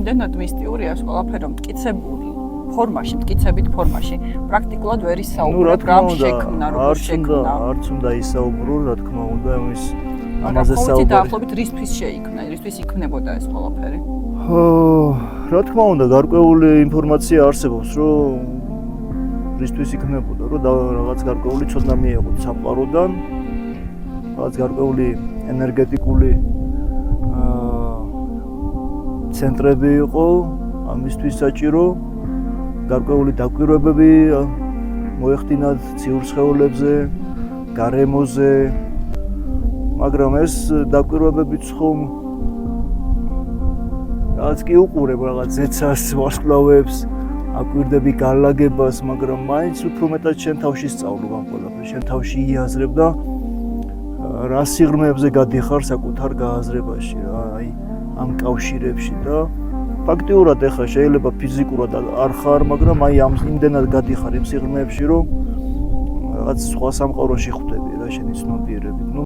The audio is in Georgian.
იმდენად მისტიურია ეს ყველაფერი, რომ მტკიცებული ფორმაში, მტკიცებით ფორმაში პრაქტიკულად ვერ ისაუბრებ რა შექმნა, როგორ შექმნა. არც უნდა ისაუბრო, რა თქმა უნდა, იმის ამაზე საუბარი. დაახლოებით რისთვის შეიქმნა, რისთვის იქნებოდა ეს ყველაფერი? რა თქმა უნდა, გარკვეული ინფორმაცია არსებობს, რომ რისთვის იქნებოდა, რომ რაღაც გარკვეული ცოდნა მიეღოთ სამყაროდან, რაღაც გარკვეული ენერგეტიკული ცენტრები იყო ამისთვის საჭირო, გარკვეული დაკვირვებები მოეხდინათ ციურ სხეულებზე, გარემოზე, მაგრამ ეს დაკვირვებებიც ხომ რაღაც კი უყურებ რაღაც ზეცას, ვარსკვლავებს, აკვირდები განლაგებას, მაგრამ მაინც უფრო მეტად შენ თავში სწავლობ ამ ყველაფერს, შენ თავში იაზრებ და რა სიღრმეებზე გადიხარ საკუთარ გააზრებაში რა, აი ამ კავშირებში და ფაქტიურად ეხლა შეიძლება ფიზიკურად არ ხარ, მაგრამ აი ამ იმდენად გადიხარ იმ სიღრმეებში, რომ რაღაც სხვა სამყაროში ხვდები რა შენი ცნობიერებით.